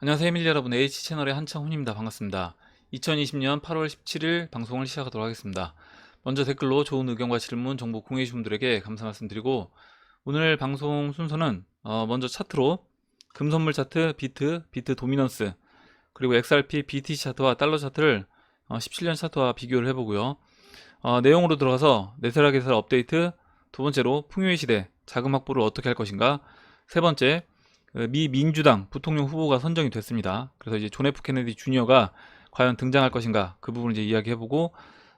안녕하세요 에밀리 여러분, H채널의 한창훈입니다. 반갑습니다. 2020년 8월 17일 방송을 시작하도록 하겠습니다. 먼저 댓글로 좋은 의견과 질문, 정보 공유해주신 분들에게 감사 말씀드리고, 오늘 방송 순서는 먼저 차트로 금선물 차트, 비트 도미넌스, 그리고 XRP, BTC 차트와 달러 차트를 17년 차트와 비교를 해보고요. 내용으로 들어가서 네스닥에서 업데이트, 두 번째로 풍요의 시대, 자금 확보를 어떻게 할 것인가, 세 번째, 미 민주당 부통령 후보가 선정이 됐습니다. 그래서 이제 존 F 케네디 주니어가 과연 등장할 것인가, 그 부분을 이제 이야기해보고,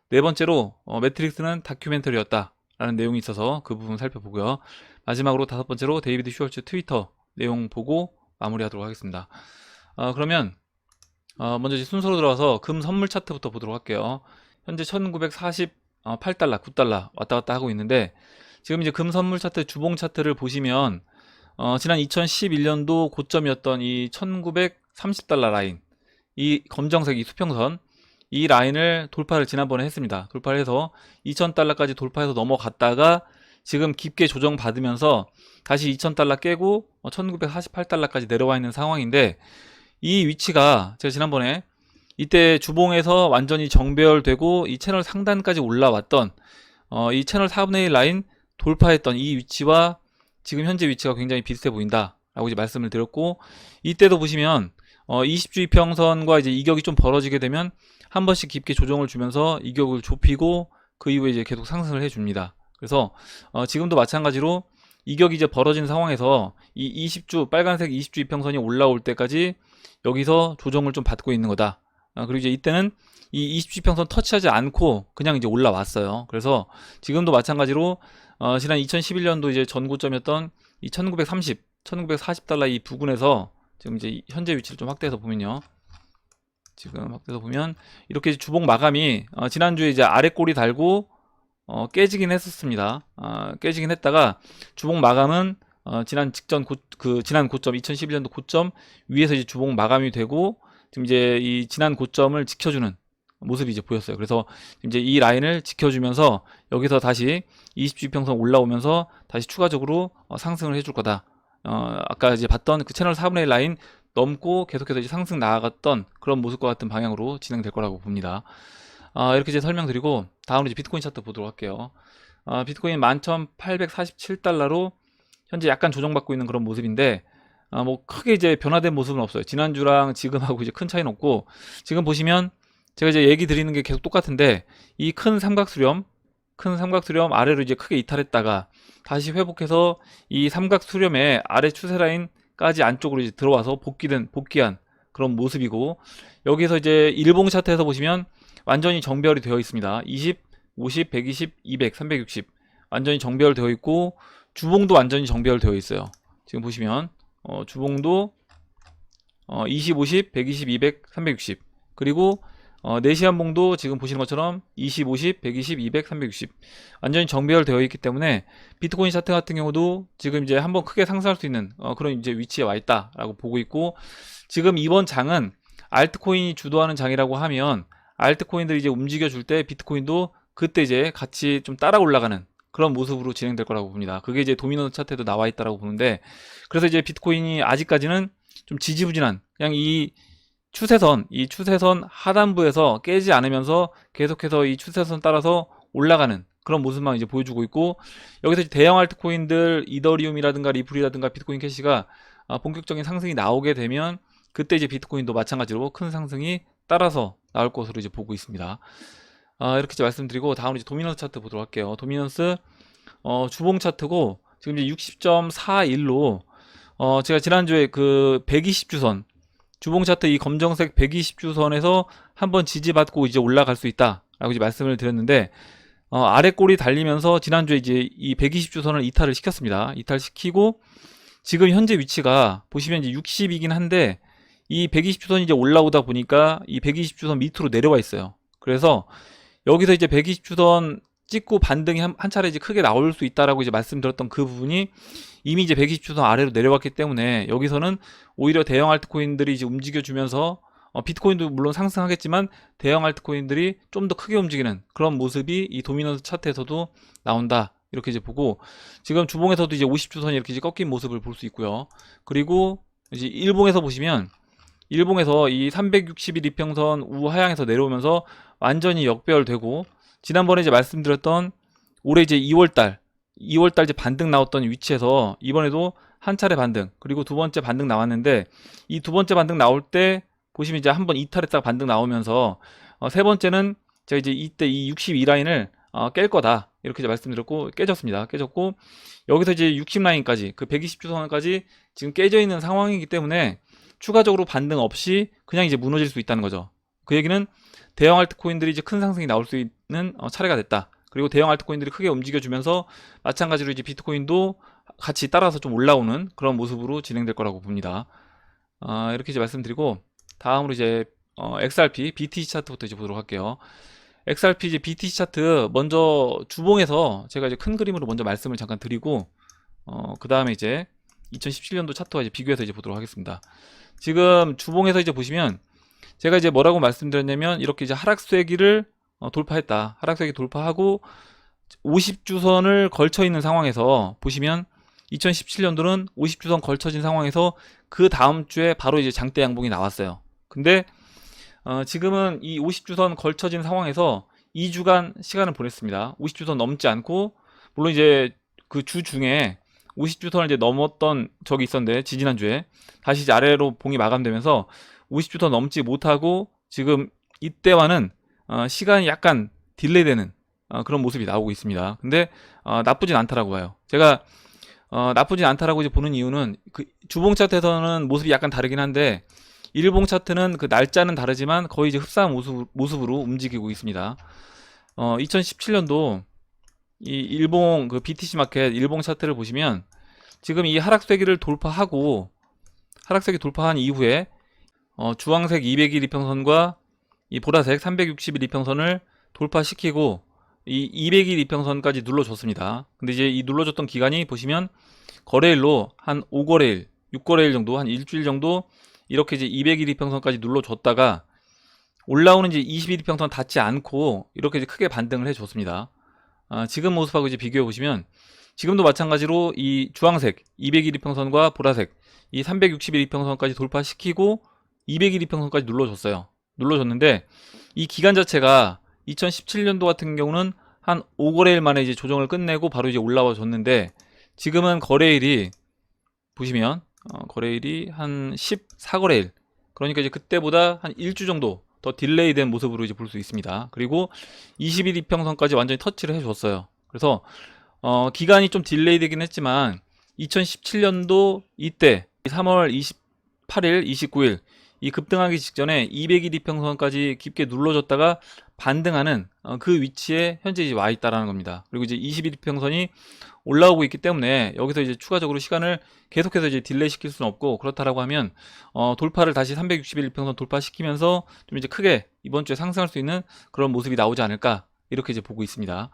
네 번째로 매트릭스는 다큐멘터리였다 라는 내용이 있어서 그 부분 살펴보고요. 마지막으로 다섯 번째로 데이비드 슈월츠 트위터 내용 보고 마무리하도록 하겠습니다. 그러면 먼저 이제 순서로 들어가서 금 선물 차트부터 보도록 할게요. 현재 1948달러, 9달러 왔다 갔다 하고 있는데, 지금 이제 금 선물 차트 주봉 차트를 보시면 지난 2011년도 고점이었던 이 1930달러 라인, 이 검정색 이 수평선, 이 라인을 돌파를 지난번에 했습니다. 돌파를 해서 2000달러까지 돌파해서 넘어갔다가 지금 깊게 조정받으면서 다시 2000달러 깨고 1948달러까지 내려와 있는 상황인데, 이 위치가 제가 지난번에 이때 주봉에서 완전히 정배열되고 이 채널 상단까지 올라왔던 이 채널 4분의 1 라인 돌파했던 이 위치와 지금 현재 위치가 굉장히 비슷해 보인다 라고 이제 말씀을 드렸고, 이때도 보시면 20주 이평선과 이제 이격이 좀 벌어지게 되면 한 번씩 깊게 조정을 주면서 이격을 좁히고 그 이후에 이제 계속 상승을 해 줍니다. 그래서 지금도 마찬가지로 이격이 이제 벌어진 상황에서 이 20주 빨간색 20주 이평선이 올라올 때까지 여기서 조정을 좀 받고 있는 거다. 그리고 이제 이때는 이 20주 이평선 터치하지 않고 그냥 이제 올라왔어요. 그래서 지금도 마찬가지로 지난 2011년도 이제 전고점이었던 이 1930, 1940달러 이 부근에서 지금 이제 현재 위치를 좀 확대해서 보면요. 지금 확대해서 보면 이렇게 주봉 마감이 지난주에 이제 아래 꼬리 달고 깨지긴 했었습니다. 깨지긴 했다가 주봉 마감은 지난 고점 2011년도 고점 위에서 이제 주봉 마감이 되고, 지금 이제 이 지난 고점을 지켜주는 모습이 이제 보였어요. 그래서 이제 이 라인을 지켜주면서 여기서 다시 20주 이평선 올라오면서 다시 추가적으로 상승을 해줄 거다. 아까 이제 봤던 그 채널 4분의 1 라인 넘고 계속해서 이제 상승 나아갔던 그런 모습과 같은 방향으로 진행될 거라고 봅니다. 이렇게 이제 설명드리고, 다음으로 이제 비트코인 차트 보도록 할게요. 비트코인 11,847달러로 현재 약간 조정받고 있는 그런 모습인데, 뭐 크게 이제 변화된 모습은 없어요. 지난주랑 지금하고 이제 큰 차이는 없고, 지금 보시면 제가 이제 얘기 드리는 게 계속 똑같은데, 이 큰 삼각수렴 아래로 이제 크게 이탈했다가 다시 회복해서 이 삼각수렴의 아래 추세 라인까지 안쪽으로 이제 들어와서 복귀한 그런 모습이고, 여기서 이제 일봉 차트에서 보시면 완전히 정배열이 되어 있습니다. 20, 50, 120, 200, 360 완전히 정배열되어 있고, 주봉도 완전히 정배열되어 있어요. 지금 보시면 주봉도 20, 50, 120, 200, 360, 그리고 4시간 봉도 지금 보시는 것처럼 20, 50, 120, 200, 360 완전히 정배열되어 있기 때문에 비트코인 차트 같은 경우도 지금 이제 한번 크게 상승할 수 있는 그런 이제 위치에 와 있다라고 보고 있고, 지금 이번 장은 알트코인이 주도하는 장이라고 하면 알트코인들이 이제 움직여 줄 때 비트코인도 그때 이제 같이 좀 따라 올라가는 그런 모습으로 진행될 거라고 봅니다. 그게 이제 도미넌트 차트에도 나와 있다라고 보는데, 그래서 이제 비트코인이 아직까지는 좀 지지부진한 그냥 이 추세선 하단부에서 깨지 않으면서 계속해서 이 추세선 따라서 올라가는 그런 모습만 이제 보여주고 있고, 여기서 이제 대형 알트코인들 이더리움이라든가 리플이라든가 비트코인 캐시가 본격적인 상승이 나오게 되면 그때 이제 비트코인도 마찬가지로 큰 상승이 따라서 나올 것으로 이제 보고 있습니다. 이렇게 이제 말씀드리고, 다음으로 이제 도미넌스 차트 보도록 할게요. 도미넌스 주봉 차트고, 지금 이제 60.41로 제가 지난주에 그 120주선 주봉 차트 이 검정색 120주선에서 한번 지지받고 이제 올라갈 수 있다라고 이제 말씀을 드렸는데, 아래 꼬리 달리면서 지난주에 이제 이 120주선을 이탈을 시켰습니다. 이탈시키고 지금 현재 위치가 보시면 이제 60이긴 한데, 이 120주선이 이제 올라오다 보니까 이 120주선 밑으로 내려와 있어요. 그래서 여기서 이제 120주선 찍고 반등이 한 차례 이제 크게 나올 수 있다라고 이제 말씀드렸던 그 부분이 이미 이제 120주선 아래로 내려왔기 때문에, 여기서는 오히려 대형 알트코인들이 이제 움직여주면서 비트코인도 물론 상승하겠지만 대형 알트코인들이 좀 더 크게 움직이는 그런 모습이 이 도미넌스 차트에서도 나온다, 이렇게 이제 보고, 지금 주봉에서도 이제 50주선이 이렇게 이제 꺾인 모습을 볼 수 있고요. 그리고 이제 일봉에서 보시면 일봉에서 이 360일 이평선 우하향에서 내려오면서 완전히 역배열되고, 지난번에 이제 말씀드렸던 올해 이제 2월달 이제 반등 나왔던 위치에서 이번에도 한 차례 반등, 그리고 두 번째 반등 나왔는데, 이 두 번째 반등 나올 때 보시면 이제 한번 이탈했다가 반등 나오면서 세 번째는 제가 이제 이때 이 62라인을 깰 거다 이렇게 이제 말씀드렸고, 깨졌고, 여기서 이제 60라인까지 그 120주선까지 지금 깨져 있는 상황이기 때문에 추가적으로 반등 없이 그냥 이제 무너질 수 있다는 거죠. 그 얘기는 대형 알트코인들이 이제 큰 상승이 나올 수 있는 차례가 됐다. 그리고 대형 알트코인들이 크게 움직여주면서 마찬가지로 이제 비트코인도 같이 따라서 좀 올라오는 그런 모습으로 진행될 거라고 봅니다. 이렇게 이제 말씀드리고, 다음으로 이제 XRP, BTC 차트부터 이제 보도록 할게요. XRP 이제 BTC 차트 먼저 주봉에서 제가 이제 큰 그림으로 먼저 말씀을 잠깐 드리고, 그 다음에 이제 2017년도 차트와 이제 비교해서 이제 보도록 하겠습니다. 지금 주봉에서 이제 보시면 제가 이제 뭐라고 말씀드렸냐면, 이렇게 이제 하락세기를 돌파했다. 하락세기 돌파하고 50주선을 걸쳐 있는 상황에서 보시면 2017년도는 50주선 걸쳐진 상황에서 그 다음 주에 바로 이제 장대 양봉이 나왔어요. 근데 지금은 이 50주선 걸쳐진 상황에서 2주간 시간을 보냈습니다. 50주선 넘지 않고, 물론 이제 그 주 중에 50주선을 이제 넘었던 적이 있었는데, 지지난주에 다시 이제 아래로 봉이 마감되면서 50주선 넘지 못하고 지금 이때와는 시간이 약간 딜레이되는 그런 모습이 나오고 있습니다. 근데 나쁘진 않다라고 봐요. 제가 나쁘진 않다라고 이제 보는 이유는, 그 주봉 차트에서는 모습이 약간 다르긴 한데, 일봉 차트는 그 날짜는 다르지만 거의 이제 흡사한 모습으로 움직이고 있습니다. 2017년도 이 일봉 그 BTC 마켓 일봉 차트를 보시면 지금 이 하락세기를 돌파한 이후에 주황색 200일 이평선과 이 보라색 360일 이평선을 돌파시키고 이 200일 이평선까지 눌러줬습니다. 근데 이제 이 눌러줬던 기간이 보시면 거래일로 한 5거래일, 6거래일 정도, 한 일주일 정도 이렇게 이제 200일 이평선까지 눌러줬다가 올라오는 이제 20일 이평선 닿지 않고 이렇게 이제 크게 반등을 해줬습니다. 지금 모습하고 이제 비교해 보시면 지금도 마찬가지로 이 주황색 200일 이평선과 보라색 이 360일 이평선까지 돌파시키고 200일 이평선까지 눌러줬는데, 이 기간 자체가 2017년도 같은 경우는 한 5거래일 만에 이제 조정을 끝내고 바로 이제 올라와 줬는데, 지금은 거래일이 보시면 거래일이 한 14거래일, 그러니까 이제 그때보다 한 일주 정도 더 딜레이 된 모습으로 이제 볼 수 있습니다. 그리고 20일 이평선까지 완전히 터치를 해줬어요. 그래서 기간이 좀 딜레이 되긴 했지만 2017년도 이때 3월 28일, 29일 이 급등하기 직전에 200일 이평선까지 깊게 눌러줬다가 반등하는 그 위치에 현재 이제 와 있다라는 겁니다. 그리고 이제 20일 이평선이 올라오고 있기 때문에 여기서 이제 추가적으로 시간을 계속해서 이제 딜레이 시킬 수는 없고, 그렇다라고 하면 돌파를 다시 360일 이평선 돌파시키면서 좀 이제 크게 이번 주에 상승할 수 있는 그런 모습이 나오지 않을까, 이렇게 이제 보고 있습니다.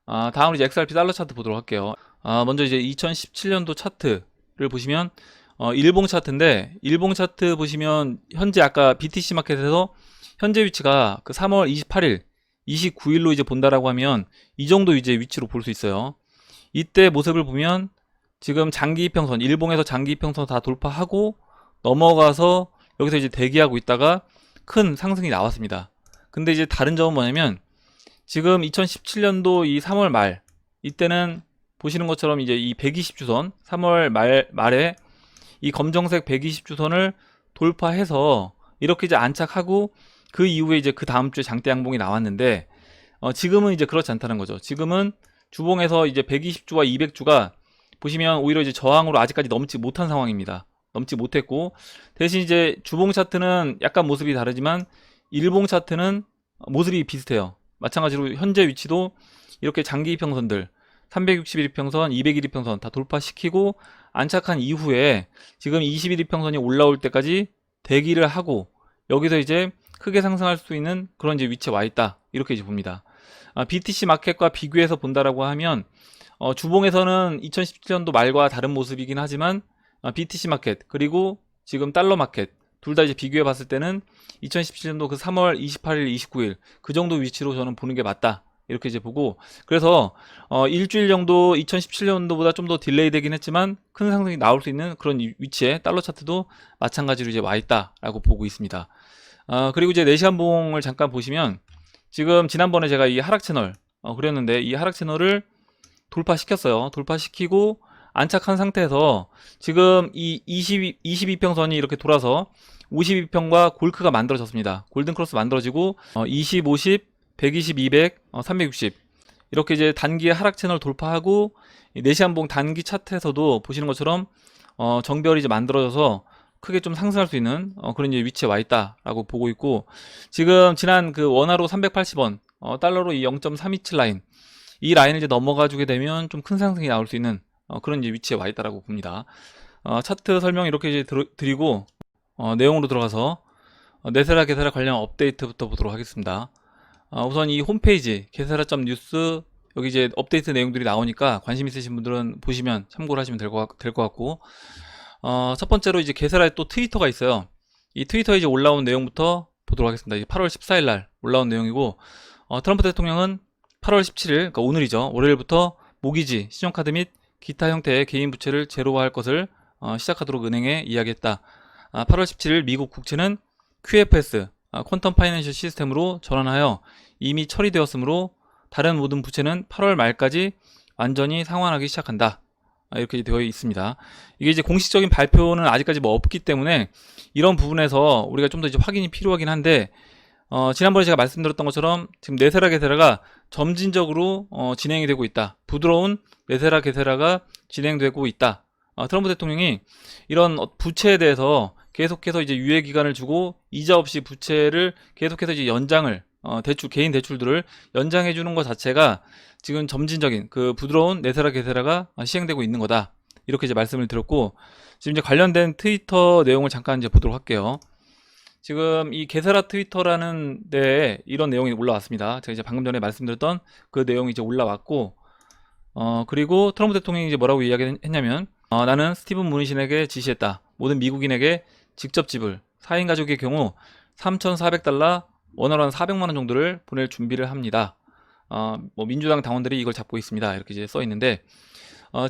다음으로 이제 XRP 달러 차트 보도록 할게요. 먼저 이제 2017년도 차트를 보시면 일봉 차트인데, 일봉 차트 보시면 현재 아까 BTC 마켓에서 현재 위치가 그 3월 28일, 29일로 이제 본다라고 하면 이 정도 이제 위치로 볼 수 있어요. 이때 모습을 보면 지금 장기 이평선, 일봉에서 장기 이평선 다 돌파하고 넘어가서 여기서 이제 대기하고 있다가 큰 상승이 나왔습니다. 근데 이제 다른 점은 뭐냐면, 지금 2017년도 이 3월 말 이때는 보시는 것처럼 이제 이 120주선 3월 말에 이 검정색 120주선을 돌파해서 이렇게 이제 안착하고 그 이후에 이제 그 다음 주에 장대 양봉이 나왔는데, 지금은 이제 그렇지 않다는 거죠. 지금은 주봉에서 이제 120주와 200주가 보시면 오히려 이제 저항으로 아직까지 넘지 못한 상황입니다. 넘지 못했고, 대신 이제 주봉 차트는 약간 모습이 다르지만 일봉 차트는 모습이 비슷해요. 마찬가지로 현재 위치도 이렇게 장기 이평선들 360일 이평선, 200일 이평선 다 돌파시키고 안착한 이후에 지금 20일 이평선이 올라올 때까지 대기를 하고 여기서 이제 크게 상승할 수 있는 그런 이제 위치에 와 있다, 이렇게 이제 봅니다. BTC 마켓과 비교해서 본다라고 하면 주봉에서는 2017년도 말과 다른 모습이긴 하지만 BTC 마켓 그리고 지금 달러 마켓 둘 다 이제 비교해 봤을 때는 2017년도 그 3월 28일, 29일 그 정도 위치로 저는 보는 게 맞다, 이렇게 이제 보고, 그래서 일주일 정도 2017년도보다 좀 더 딜레이 되긴 했지만 큰 상승이 나올 수 있는 그런 위치에 달러 차트도 마찬가지로 이제 와 있다라고 보고 있습니다. 그리고 이제 4시간 봉을 잠깐 보시면, 지금 지난번에 제가 이 하락 채널 그렸는데, 이 하락 채널을 돌파시켰어요. 돌파시키고 안착한 상태에서 지금 이 22평선이 이렇게 돌아서 52평과 골크가 만들어졌습니다. 골든 크로스 만들어지고 20, 50, 120, 200, 360 이렇게 이제 단기 하락 채널 돌파하고 4시간봉 단기 차트에서도 보시는 것처럼 정별이 이제 만들어져서 크게 좀 상승할 수 있는 그런 이제 위치에 와 있다라고 보고 있고, 지금 지난 그 원화로 380원, 달러로 이 0.327 라인, 이 라인을 이제 넘어가주게 되면 좀 큰 상승이 나올 수 있는 그런 이제 위치에 와 있다라고 봅니다. 차트 설명 이렇게 이제 드리고 내용으로 들어가서 네세라 게세라 관련 업데이트부터 보도록 하겠습니다. 우선 이 홈페이지 게세라.뉴스, 여기 이제 업데이트 내용들이 나오니까 관심 있으신 분들은 보시면 참고를 하시면 될 것 같고, 첫 번째로 이제 게세라에 또 트위터가 있어요. 이 트위터에 이제 올라온 내용부터 보도록 하겠습니다. 이제 8월 14일 날 올라온 내용이고, 트럼프 대통령은 8월 17일, 그러니까 오늘이죠. 월요일부터 모기지, 신용카드 및 기타 형태의 개인 부채를 제로화할 것을 시작하도록 은행에 이야기했다. 8월 17일 미국 국채는 QFS, 퀀텀 파이낸셜 시스템으로 전환하여 이미 처리되었으므로 다른 모든 부채는 8월 말까지 완전히 상환하기 시작한다. 이렇게 되어 있습니다. 이게 이제 공식적인 발표는 아직까지 뭐 없기 때문에 이런 부분에서 우리가 좀 더 이제 확인이 필요하긴 한데, 지난번에 제가 말씀드렸던 것처럼 지금 네세라 게세라가 점진적으로 진행이 되고 있다. 부드러운 네세라 게세라가 진행되고 있다. 트럼프 대통령이 이런 부채에 대해서 계속해서 이제 유예 기간을 주고 이자 없이 부채를 계속해서 이제 연장을 개인 대출들을 연장해 주는 것 자체가 지금 점진적인 그 부드러운 네세라 게세라가 시행되고 있는 거다. 이렇게 이제 말씀을 드렸고, 지금 이제 관련된 트위터 내용을 잠깐 이제 보도록 할게요. 지금 이 게세라 트위터라는 데에 이런 내용이 올라왔습니다. 제가 이제 방금 전에 말씀드렸던 그 내용이 이제 올라왔고, 그리고 트럼프 대통령이 이제 뭐라고 이야기했냐면, 나는 스티븐 무니신에게 지시했다. 모든 미국인에게 직접 지불, 4인 가족의 경우 3,400달러, 원화로 한 400만원 정도를 보낼 준비를 합니다. 뭐 민주당 당원들이 이걸 잡고 있습니다. 이렇게 이제 써 있는데,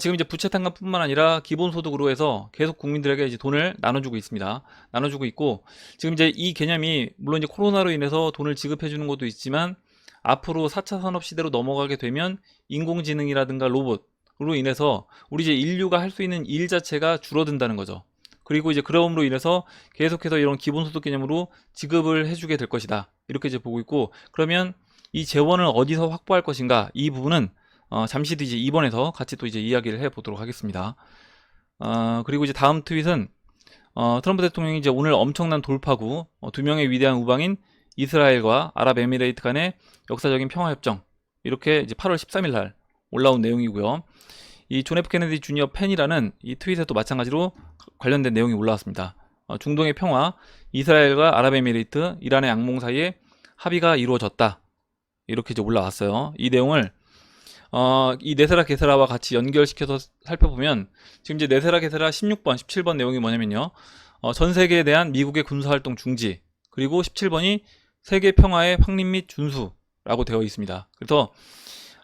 지금 이제 부채 탕감뿐만 아니라 기본소득으로 해서 계속 국민들에게 이제 돈을 나눠주고 있습니다. 나눠주고 있고, 지금 이제 이 개념이 물론 이제 코로나로 인해서 돈을 지급해 주는 것도 있지만, 앞으로 4차 산업 시대로 넘어가게 되면 인공지능이라든가 로봇으로 인해서 우리 이제 인류가 할 수 있는 일 자체가 줄어든다는 거죠. 그리고 이제 그럼으로 인해서 계속해서 이런 기본소득 개념으로 지급을 해주게 될 것이다. 이렇게 이제 보고 있고, 그러면 이 재원을 어디서 확보할 것인가, 이 부분은 잠시 뒤 이제 2번에서 같이 또 이제 이야기를 해 보도록 하겠습니다. 그리고 이제 다음 트윗은 트럼프 대통령이 이제 오늘 엄청난 돌파구, 두 명의 위대한 우방인 이스라엘과 아랍에미레이트 간의 역사적인 평화협정, 이렇게 이제 8월 13일 날 올라온 내용이고요. 이 존 F 케네디 주니어 팬이라는 이 트윗에도 마찬가지로 관련된 내용이 올라왔습니다. 중동의 평화, 이스라엘과 아랍에미레이트, 이란의 악몽 사이에 합의가 이루어졌다. 이렇게 이제 올라왔어요. 이 내용을 이 네세라 게세라와 같이 연결시켜서 살펴보면, 지금 이제 네세라 게세라 16번, 17번 내용이 뭐냐면요. 전 세계에 대한 미국의 군사활동 중지, 그리고 17번이 세계 평화의 확립 및 준수라고 되어 있습니다. 그래서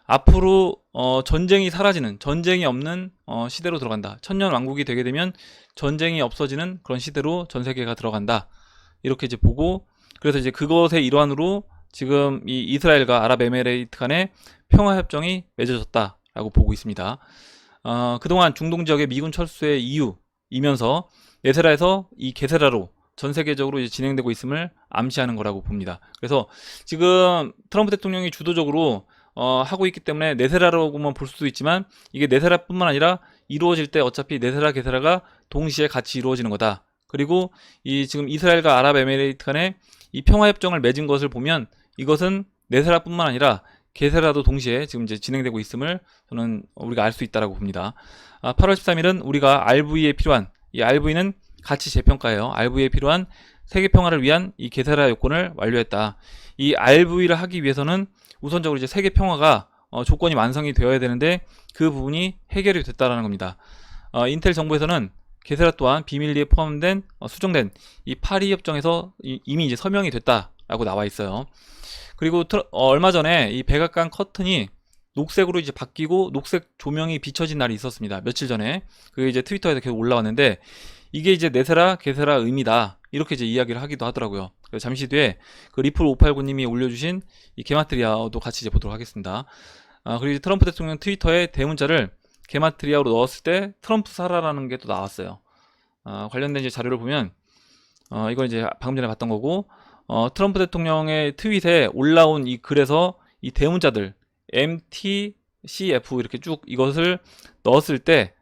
앞으로 전쟁이 사라지는, 전쟁이 없는 시대로 들어간다. 천년 왕국이 되게 되면 전쟁이 없어지는 그런 시대로 전 세계가 들어간다. 이렇게 이제 보고, 그래서 이제 그것의 일환으로 지금 이 이스라엘과 아랍에미레이트 간의 평화협정이 맺어졌다라고 보고 있습니다. 그동안 중동 지역의 미군 철수의 이유이면서 네세라에서 이 게세라로 전 세계적으로 이제 진행되고 있음을 암시하는 거라고 봅니다. 그래서 지금 트럼프 대통령이 주도적으로 하고 있기 때문에 네세라라고만 볼 수도 있지만, 이게 네세라뿐만 아니라 이루어질 때 어차피 네세라 게세라가 동시에 같이 이루어지는 거다. 그리고 이 지금 이스라엘과 아랍에미레이트 간의 이 평화협정을 맺은 것을 보면 이것은 네세라뿐만 아니라 게세라도 동시에 지금 이제 진행되고 있음을 저는 우리가 알 수 있다라고 봅니다. 8월 13일은 우리가 RV에 필요한, 이 RV는 가치 재평가예요. RV에 필요한 세계 평화를 위한 이 게세라 요건을 완료했다. 이 RV를 하기 위해서는 우선적으로 이제 세계 평화가 조건이 완성이 되어야 되는데, 그 부분이 해결이 됐다라는 겁니다. 인텔 정부에서는 게세라 또한 비밀리에 포함된 수정된 이 파리 협정에서 이미 이제 서명이 됐다. 라고 나와 있어요. 그리고 얼마 전에 이 백악관 커튼이 녹색으로 이제 바뀌고 녹색 조명이 비춰진 날이 있었습니다. 며칠 전에. 그게 이제 트위터에서 계속 올라왔는데, 이게 이제 네세라 게세라 의미다, 이렇게 이제 이야기를 하기도 하더라고요. 그래서 잠시 뒤에 그 리플 589님이 올려주신 이 게마트리아도 같이 이제 보도록 하겠습니다. 그리고 이제 트럼프 대통령 트위터에 대문자를 게마트리아로 넣었을 때 트럼프 사라라는 게 또 나왔어요. 관련된 이제 자료를 보면, 이건 이제 방금 전에 봤던 거고, 트럼프 대통령의 트윗에 올라온 이 글에서 이 대문자들 MTCF 이렇게 쭉 이것을 넣었을 때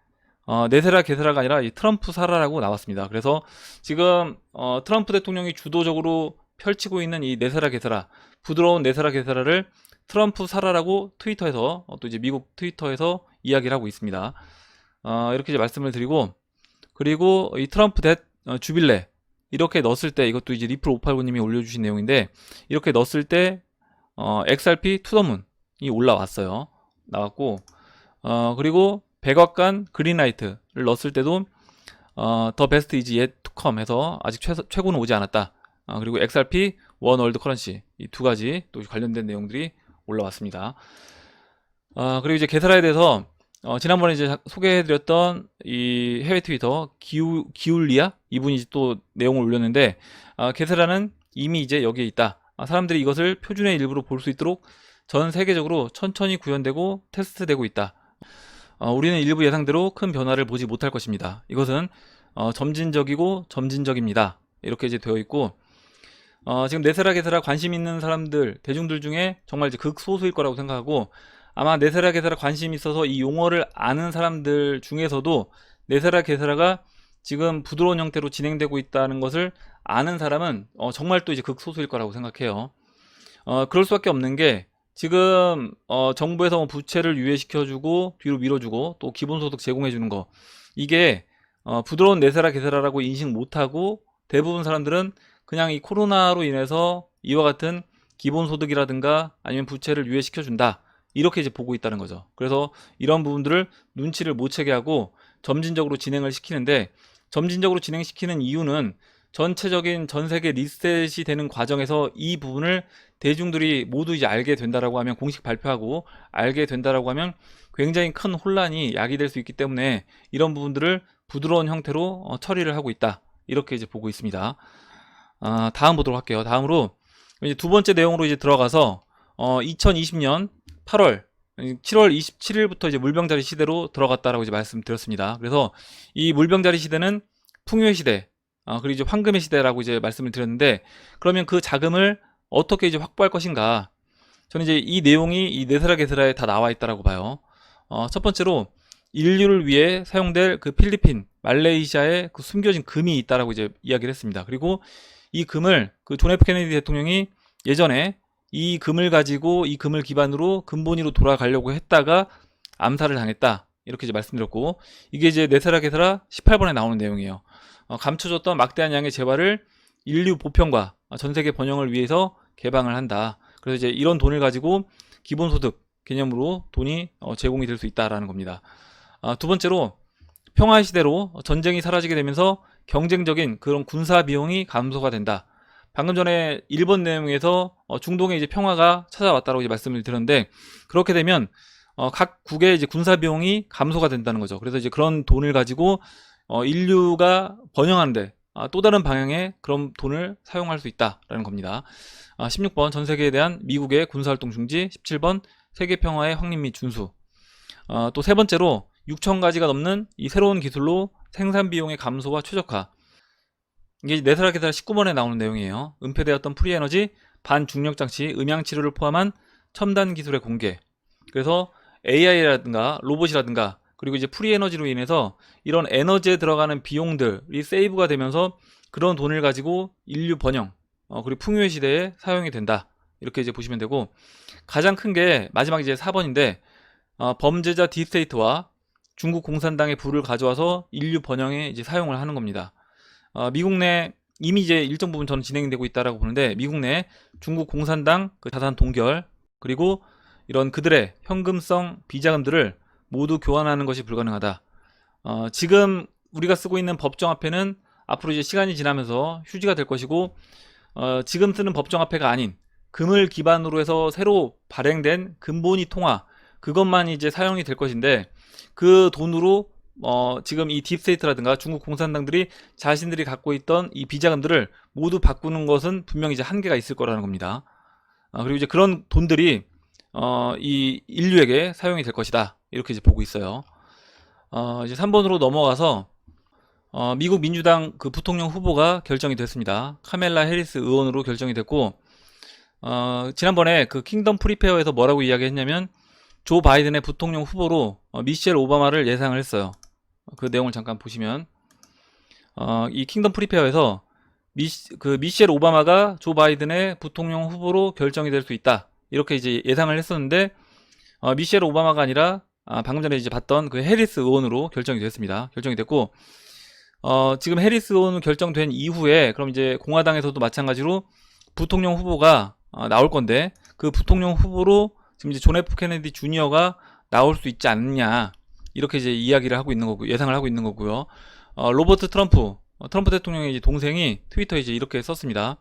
네세라 게세라가 아니라 이 트럼프 사라라고 나왔습니다. 그래서 지금 트럼프 대통령이 주도적으로 펼치고 있는 이 네세라 게세라, 부드러운 네세라 게세라를 트럼프 사라라고 트위터에서 또 이제 미국 트위터에서 이야기를 하고 있습니다. 이렇게 이제 말씀을 드리고, 그리고 이 트럼프 주빌레 이렇게 넣었을 때, 이것도 이제 리플 589님이 올려주신 내용인데, 이렇게 넣었을 때 XRP 투더문이 올라왔어요. 나왔고, 그리고 백악관 그린라이트를 넣었을 때도 더 베스트 이즈 yet to come 해서 아직 최고는 오지 않았다. 그리고 XRP 원 월드 커런시, 이 두 가지 또 관련된 내용들이 올라왔습니다. 그리고 이제 게세라에 대해서 지난번에 이제 소개해드렸던 이 해외 트위터 기울리아 이분이 또 내용을 올렸는데, 게세라는 이미 이제 여기에 있다. 사람들이 이것을 표준의 일부로 볼 수 있도록 전 세계적으로 천천히 구현되고 테스트되고 있다. 우리는 일부 예상대로 큰 변화를 보지 못할 것입니다. 이것은 점진적이고 점진적입니다. 이렇게 이제 되어 있고, 지금 네세라 게세라 관심 있는 사람들, 대중들 중에 정말 이제 극소수일 거라고 생각하고, 아마 네세라 게세라 관심 있어서 이 용어를 아는 사람들 중에서도 네세라 게세라가 지금 부드러운 형태로 진행되고 있다는 것을 아는 사람은 정말 또 이제 극소수일 거라고 생각해요. 그럴 수밖에 없는 게, 지금 정부에서 뭐 부채를 유예시켜주고 뒤로 밀어주고 또 기본소득 제공해주는 거, 이게 부드러운 네세라 게세라라고 인식 못하고 대부분 사람들은 그냥 이 코로나로 인해서 이와 같은 기본소득이라든가 아니면 부채를 유예시켜준다, 이렇게 이제 보고 있다는 거죠. 그래서 이런 부분들을 눈치를 못 채게 하고 점진적으로 진행을 시키는데, 점진적으로 진행시키는 이유는 전체적인 전 세계 리셋이 되는 과정에서 이 부분을 대중들이 모두 이제 알게 된다라고 하면, 공식 발표하고 알게 된다라고 하면 굉장히 큰 혼란이 야기될 수 있기 때문에 이런 부분들을 부드러운 형태로 처리를 하고 있다, 이렇게 이제 보고 있습니다. 다음 보도록 할게요. 다음으로 이제 두 번째 내용으로 이제 들어가서 2020년 8월 7월 27일부터 이제 물병자리 시대로 들어갔다라고 이제 말씀드렸습니다. 그래서 이 물병자리 시대는 풍요의 시대, 그리고 이제 황금의 시대라고 이제 말씀을 드렸는데, 그러면 그 자금을 어떻게 이제 확보할 것인가? 저는 이제 이 내용이 이 네세라 게세라에 다 나와 있다라고 봐요. 첫 번째로 인류를 위해 사용될 그 필리핀, 말레이시아에 그 숨겨진 금이 있다라고 이제 이야기를 했습니다. 그리고 이 금을 그 존 F 케네디 대통령이 예전에 이 금을 가지고 이 금을 기반으로 근본위로 돌아가려고 했다가 암살을 당했다, 이렇게 이제 말씀드렸고, 이게 이제 네세라 게세라 18번에 나오는 내용이에요. 감춰졌던 막대한 양의 재화를 인류 보편과 전 세계 번영을 위해서 개방을 한다. 그래서 이제 이런 돈을 가지고 기본소득 개념으로 돈이 제공이 될 수 있다라는 겁니다. 두 번째로 평화의 시대로 전쟁이 사라지게 되면서 경쟁적인 그런 군사 비용이 감소가 된다. 방금 전에 일본 내용에서 중동에 이제 평화가 찾아왔다고 이제 말씀을 드렸는데, 그렇게 되면 각 국의 이제 군사 비용이 감소가 된다는 거죠. 그래서 이제 그런 돈을 가지고 인류가 번영하는데 또 다른 방향의 그런 돈을 사용할 수 있다라는 겁니다. 16번 전 세계에 대한 미국의 군사활동 중지, 17번 세계 평화의 확립 및 준수. 또 세 번째로 6,000가지가 넘는 이 새로운 기술로 생산 비용의 감소와 최적화. 이게 네세라 게세라 19번에 나오는 내용이에요. 은폐되었던 프리에너지, 반중력 장치, 음향 치료를 포함한 첨단 기술의 공개. 그래서 AI라든가 로봇이라든가 그리고 이제 프리에너지로 인해서 이런 에너지에 들어가는 비용들이 세이브가 되면서 그런 돈을 가지고 인류 번영, 그리고 풍요의 시대에 사용이 된다, 이렇게 이제 보시면 되고, 가장 큰 게 마지막 이제 4번인데 범죄자 딥스테이트와 중국 공산당의 부를 가져와서 인류 번영에 이제 사용을 하는 겁니다. 미국 내 이미 이제 일정 부분 저는 진행되고 있다라고 보는데, 미국 내 중국 공산당 그 자산 동결, 그리고 이런 그들의 현금성 비자금들을 모두 교환하는 것이 불가능하다. 지금 우리가 쓰고 있는 법정화폐는 앞으로 이제 시간이 지나면서 휴지가 될 것이고, 지금 쓰는 법정화폐가 아닌 금을 기반으로 해서 새로 발행된 금본위 통화, 그것만 이제 사용이 될 것인데, 그 돈으로 지금 이 딥스테이트라든가 중국 공산당들이 자신들이 갖고 있던 이 비자금들을 모두 바꾸는 것은 분명히 이제 한계가 있을 거라는 겁니다. 그리고 이제 그런 돈들이 이 인류에게 사용이 될 것이다, 이렇게 이제 보고 있어요. 이제 3번으로 넘어가서 미국 민주당 그 부통령 후보가 결정이 됐습니다. 카멜라 해리스 의원으로 결정이 됐고, 지난번에 그 킹덤 프리페어에서 뭐라고 이야기했냐면, 조 바이든의 부통령 후보로 미셸 오바마를 예상을 했어요. 그 내용을 잠깐 보시면, 이 킹덤 프리페어에서 미셸 오바마가 조 바이든의 부통령 후보로 결정이 될 수 있다, 이렇게 이제 예상을 했었는데, 미셸 오바마가 아니라 방금 전에 이제 봤던 그 해리스 의원으로 결정이 됐습니다. 결정이 됐고, 지금 해리스 의원 결정된 이후에 그럼 이제 공화당에서도 마찬가지로 부통령 후보가 나올 건데, 그 부통령 후보로 지금 이제 존 F 케네디 주니어가 나올 수 있지 않느냐, 이렇게 이제 이야기를 하고 있는 거고, 예상을 하고 있는 거고요. 로버트 트럼프 대통령의 이제 동생이 트위터에 이제 이렇게 썼습니다.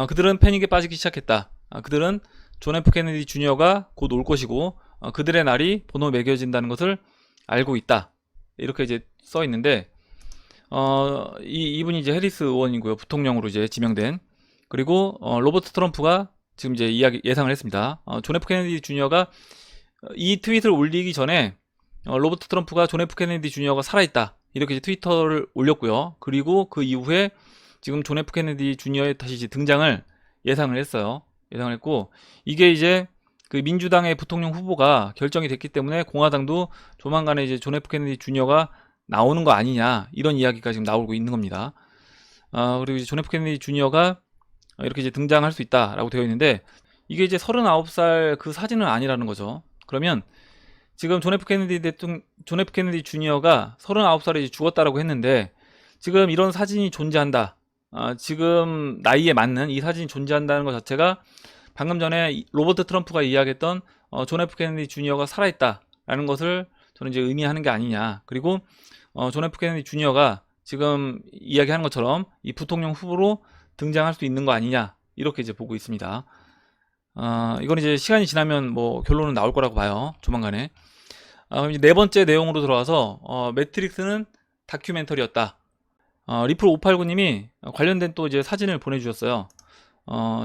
그들은 패닉에 빠지기 시작했다. 그들은 존 F 케네디 주니어가 곧 올 것이고, 그들의 날이 번호 매겨진다는 것을 알고 있다, 이렇게 이제 써 있는데, 이분이 이제 해리스 의원이고요. 부통령으로 이제 지명된. 그리고 로버트 트럼프가 지금 이제 예상을 했습니다. 존 F 케네디 주니어가 이 트윗을 올리기 전에 로버트 트럼프가 존 F 케네디 주니어가 살아있다, 이렇게 이제 트위터를 올렸고요. 그리고 그 이후에 지금 존 F 케네디 주니어의 다시 이제 등장을 예상을 했어요. 예상을 했고, 이게 이제 그 민주당의 부통령 후보가 결정이 됐기 때문에 공화당도 조만간에 이제 존 F 케네디 주니어가 나오는 거 아니냐, 이런 이야기가 지금 나오고 있는 겁니다. 그리고 이제 존 F 케네디 주니어가 이렇게 이제 등장할 수 있다라고 되어 있는데, 이게 이제 39살 그 사진은 아니라는 거죠. 그러면 지금 존 F 케네디 주니어가 39살에 이제 죽었다라고 했는데, 지금 이런 사진이 존재한다, 지금 나이에 맞는 이 사진이 존재한다는 것 자체가 방금 전에 로버트 트럼프가 이야기했던 존 F 케네디 주니어가 살아있다라는 것을 저는 이제 의미하는 게 아니냐. 그리고 존 F 케네디 주니어가 지금 이야기하는 것처럼 이 부통령 후보로 등장할 수 있는 거 아니냐, 이렇게 이제 보고 있습니다. 이건 이제 시간이 지나면 뭐 결론은 나올 거라고 봐요, 조만간에. 그럼 이제 네 번째 내용으로 들어와서 매트릭스는 다큐멘터리였다. 리플 589님이 관련된 또 이제 사진을 보내주셨어요.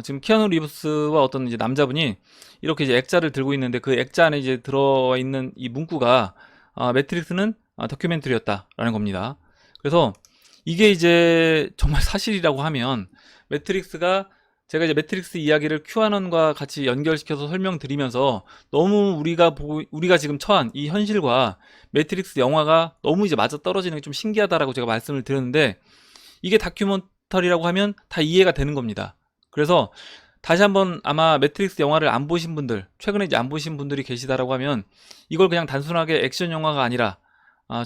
지금 키아누 리브스와 어떤 이제 남자분이 이렇게 이제 액자를 들고 있는데, 그 액자 안에 이제 들어있는 이 문구가 매트릭스는 다큐멘터리였다라는 겁니다. 그래서 이게 이제 정말 사실이라고 하면, 제가 이제 매트릭스 이야기를 큐아논과 같이 연결시켜서 설명드리면서 너무 우리가 지금 처한 이 현실과 매트릭스 영화가 너무 이제 맞아 떨어지는 게 좀 신기하다라고 제가 말씀을 드렸는데, 이게 다큐멘터리라고 하면 다 이해가 되는 겁니다. 그래서 다시 한번 아마 매트릭스 영화를 안 보신 분들, 최근에 이제 안 보신 분들이 계시다라고 하면, 이걸 그냥 단순하게 액션 영화가 아니라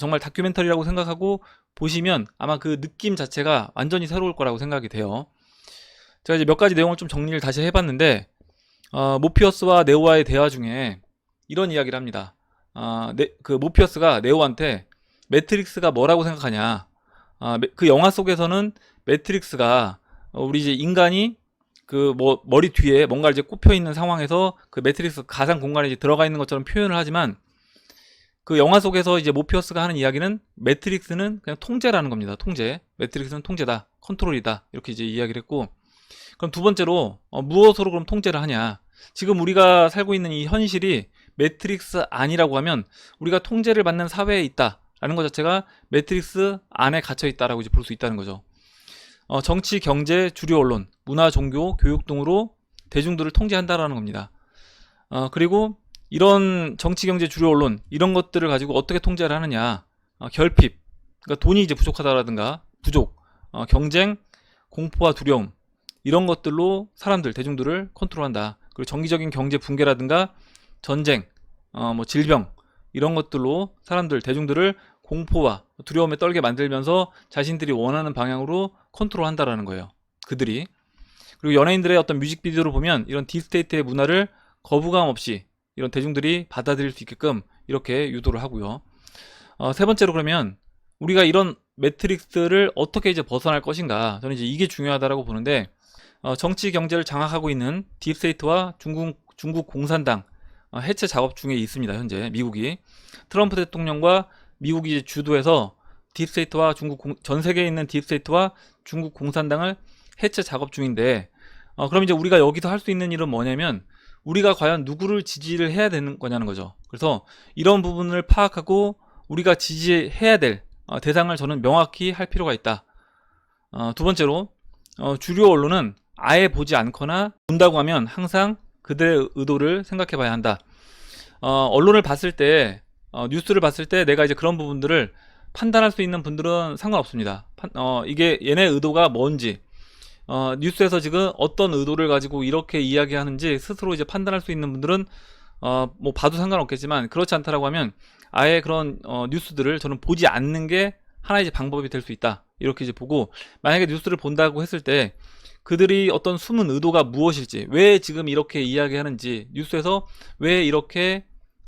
정말 다큐멘터리라고 생각하고 보시면 아마 그 느낌 자체가 완전히 새로울 거라고 생각이 돼요. 제가 이제 몇 가지 내용을 좀 정리를 다시 해봤는데, 모피어스와 네오와의 대화 중에 이런 이야기를 합니다. 그 모피어스가 네오한테 매트릭스가 뭐라고 생각하냐, 그 영화 속에서는 매트릭스가 우리 이제 인간이 그 머리 뒤에 뭔가 이제 꼽혀 있는 상황에서 그 매트릭스 가상 공간에 이제 들어가 있는 것처럼 표현을 하지만, 그 영화 속에서 이제 모피어스가 하는 이야기는 매트릭스는 그냥 통제라는 겁니다. 통제. 매트릭스는 통제다, 컨트롤이다, 이렇게 이제 이야기를 했고, 그럼 두 번째로 무엇으로 그럼 통제를 하냐, 지금 우리가 살고 있는 이 현실이 매트릭스 아니라고 하면 우리가 통제를 받는 사회에 있다라는 것 자체가 매트릭스 안에 갇혀 있다라고 이제 볼 수 있다는 거죠. 정치, 경제, 주류 언론, 문화, 종교, 교육 등으로 대중들을 통제한다라는 겁니다. 그리고 이런 정치, 경제, 주류 언론 이런 것들을 가지고 어떻게 통제를 하느냐, 결핍, 그러니까 돈이 이제 부족하다라든가 경쟁, 공포와 두려움, 이런 것들로 사람들, 대중들을 컨트롤한다. 그리고 정기적인 경제 붕괴라든가 전쟁, 질병, 이런 것들로 사람들, 대중들을 공포와 두려움에 떨게 만들면서 자신들이 원하는 방향으로 컨트롤한다라는 거예요, 그들이. 그리고 연예인들의 어떤 뮤직비디오를 보면 이런 딥스테이트의 문화를 거부감 없이 이런 대중들이 받아들일 수 있게끔 이렇게 유도를 하고요. 세 번째로, 그러면 우리가 이런 매트릭스를 어떻게 이제 벗어날 것인가, 저는 이제 이게 중요하다라고 보는데, 정치 경제를 장악하고 있는 딥스테이트와 중국 공산당 해체 작업 중에 있습니다. 현재 미국이 트럼프 대통령과 미국이 이제 주도해서 딥스테이트와 전 세계에 있는 딥스테이트와 중국 공산당을 해체 작업 중인데, 그럼 이제 우리가 여기서 할 수 있는 일은 뭐냐면 우리가 과연 누구를 지지를 해야 되는 거냐는 거죠. 그래서 이런 부분을 파악하고 우리가 지지해야 될 대상을 저는 명확히 할 필요가 있다. 두 번째로 주류 언론은 아예 보지 않거나 본다고 하면 항상 그들의 의도를 생각해 봐야 한다. 언론을 봤을 때, 뉴스를 봤을 때 내가 이제 그런 부분들을 판단할 수 있는 분들은 상관없습니다. 이게 얘네 의도가 뭔지, 뉴스에서 지금 어떤 의도를 가지고 이렇게 이야기하는지 스스로 이제 판단할 수 있는 분들은 뭐 봐도 상관없겠지만, 그렇지 않다라고 하면 아예 그런 뉴스들을 저는 보지 않는 게 하나의 이제 방법이 될 수 있다. 이렇게 이제 보고, 만약에 뉴스를 본다고 했을 때 그들이 어떤 숨은 의도가 무엇일지, 왜 지금 이렇게 이야기하는지, 뉴스에서 왜 이렇게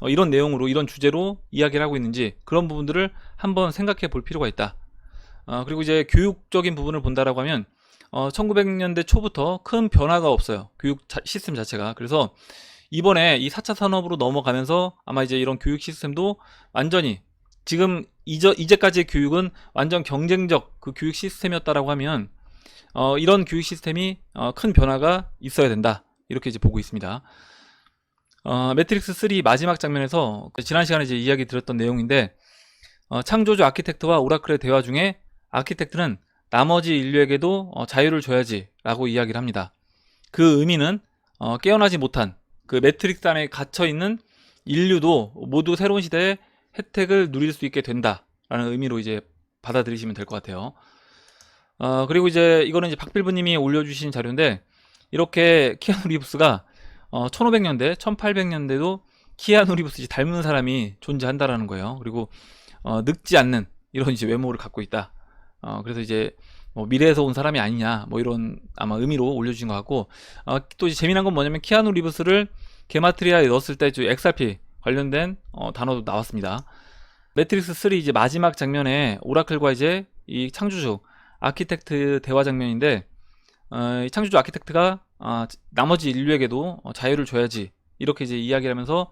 이런 내용으로 이런 주제로 이야기를 하고 있는지, 그런 부분들을 한번 생각해 볼 필요가 있다. 그리고 이제 교육적인 부분을 본다라고 하면 1900년대 초부터 큰 변화가 없어요. 교육 시스템 자체가. 그래서 이번에 이 4차 산업으로 넘어가면서 아마 이제 이런 교육 시스템도 완전히, 지금 이제까지의 교육은 완전 경쟁적 그 교육 시스템이었다라고 하면 이런 교육 시스템이 큰 변화가 있어야 된다. 이렇게 이제 보고 있습니다. 매트릭스 3 마지막 장면에서 지난 시간에 이제 이야기 드렸던 내용인데, 창조주 아키텍트와 오라클의 대화 중에 아키텍트는 나머지 인류에게도 자유를 줘야지 라고 이야기를 합니다. 그 의미는 깨어나지 못한 그 매트릭스 안에 갇혀있는 인류도 모두 새로운 시대의 혜택을 누릴 수 있게 된다 라는 의미로 이제 받아들이시면 될 것 같아요. 그리고 이제 이거는 이제 박빌브님이 올려주신 자료인데, 이렇게 키아누 리브스가 1500년대, 1800년대도 키아누 리브스 닮은 사람이 존재한다라는 거예요. 그리고 늙지 않는 이런 이제 외모를 갖고 있다. 그래서 이제 뭐 미래에서 온 사람이 아니냐, 뭐 이런 아마 의미로 올려주신 것 같고, 또 이제 재미난 건 뭐냐면 키아누 리브스를 게마트리아에 넣었을 때 XRP 관련된 단어도 나왔습니다. 매트릭스 3 이제 마지막 장면에 오라클과 이제 이 창조주 아키텍트 대화 장면인데, 이 창조주 아키텍트가 나머지 인류에게도 자유를 줘야지 이렇게 이제 이야기를 하면서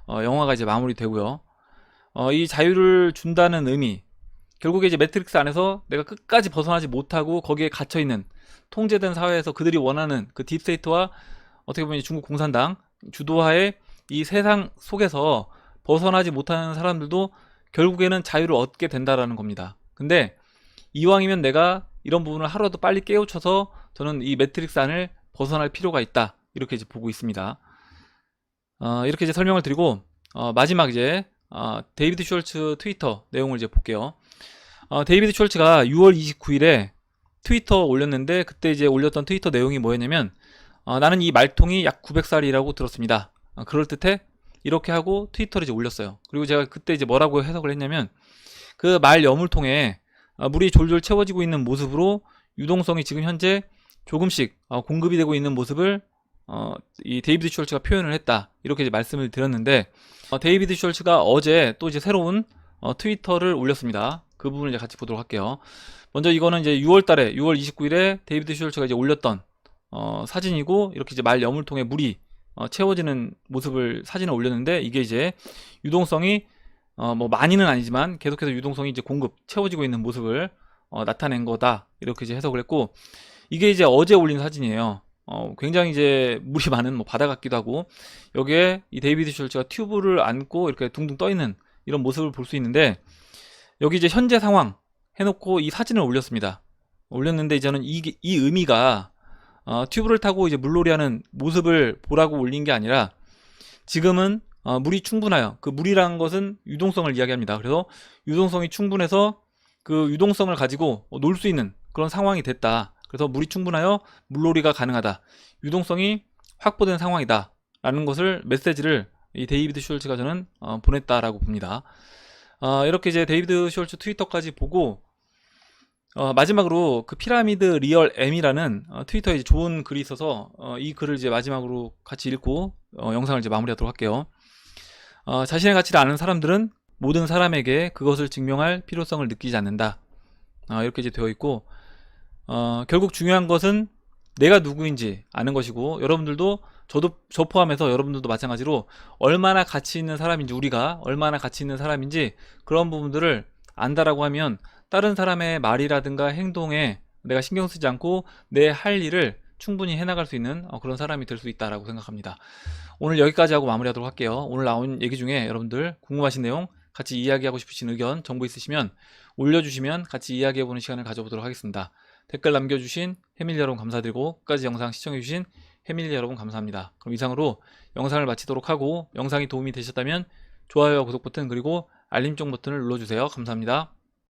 영화가 이제 마무리되고요. 이 자유를 준다는 의미, 결국에 이제 매트릭스 안에서 내가 끝까지 벗어나지 못하고 거기에 갇혀있는, 통제된 사회에서 그들이 원하는 그 딥스테이트와 어떻게 보면 중국 공산당 주도하에 이 세상 속에서 벗어나지 못하는 사람들도 결국에는 자유를 얻게 된다라는 겁니다. 근데 이왕이면 내가 이런 부분을 하루라도 빨리 깨우쳐서 저는 이 매트릭스 안을 벗어날 필요가 있다. 이렇게 이제 보고 있습니다. 이렇게 이제 설명을 드리고, 마지막 이제 데이비드 숄츠 트위터 내용을 이제 볼게요. 데이비드 숄츠가 6월 29일에 트위터 올렸는데, 그때 이제 올렸던 트위터 내용이 뭐였냐면, 나는 이 말통이 약 900살이라고 들었습니다. 그럴듯해? 이렇게 하고 트위터를 이제 올렸어요. 그리고 제가 그때 이제 뭐라고 해석을 했냐면, 그 말 여물통에 물이 졸졸 채워지고 있는 모습으로 유동성이 지금 현재 조금씩 공급이 되고 있는 모습을 이 데이비드 숄츠가 표현을 했다. 이렇게 이제 말씀을 드렸는데, 데이비드 숄츠가 어제 또 이제 새로운 트위터를 올렸습니다. 그 부분을 이제 같이 보도록 할게요. 먼저 이거는 이제 6월 29일에 데이비드 숄츠가 이제 올렸던 사진이고, 이렇게 이제 말 여물통에 물이 채워지는 모습을 사진을 올렸는데, 이게 이제 유동성이 뭐 많이는 아니지만 계속해서 유동성이 이제 채워지고 있는 모습을 나타낸 거다. 이렇게 이제 해석을 했고, 이게 이제 어제 올린 사진이에요. 굉장히 이제 물이 많은 뭐 바다 같기도 하고, 여기에 이 데이비드 숄츠가 튜브를 안고 이렇게 둥둥 떠 있는 이런 모습을 볼 수 있는데, 여기 이제 현재 상황 해놓고 이 사진을 올렸습니다. 올렸는데 저는 이 의미가 튜브를 타고 이제 물놀이하는 모습을 보라고 올린 게 아니라, 지금은 물이 충분해요. 그 물이라는 것은 유동성을 이야기합니다. 그래서 유동성이 충분해서 그 유동성을 가지고 놀 수 있는 그런 상황이 됐다. 그래서 물이 충분하여 물놀이가 가능하다. 유동성이 확보된 상황이다. 라는 것을, 메시지를 이 데이비드 숄츠가 저는 보냈다라고 봅니다. 이렇게 이제 데이비드 숄츠 트위터까지 보고, 마지막으로 그 피라미드 리얼 M이라는 트위터에 이제 좋은 글이 있어서 이 글을 이제 마지막으로 같이 읽고 영상을 이제 마무리하도록 할게요. 자신의 가치를 아는 사람들은 모든 사람에게 그것을 증명할 필요성을 느끼지 않는다. 이렇게 이제 되어 있고, 결국 중요한 것은 내가 누구인지 아는 것이고, 여러분들도 저 포함해서 여러분들도 마찬가지로 얼마나 가치 있는 사람인지, 우리가 얼마나 가치 있는 사람인지 그런 부분들을 안다라고 하면 다른 사람의 말이라든가 행동에 내가 신경 쓰지 않고 내 할 일을 충분히 해나갈 수 있는 그런 사람이 될 수 있다라고 생각합니다. 오늘 여기까지 하고 마무리하도록 할게요. 오늘 나온 얘기 중에 여러분들 궁금하신 내용, 같이 이야기하고 싶으신 의견, 정보 있으시면 올려주시면 같이 이야기해보는 시간을 가져보도록 하겠습니다. 댓글 남겨주신 해밀리 여러분 감사드리고, 끝까지 영상 시청해주신 해밀리 여러분 감사합니다. 그럼 이상으로 영상을 마치도록 하고, 영상이 도움이 되셨다면 좋아요와 구독 버튼, 그리고 알림종 버튼을 눌러주세요. 감사합니다.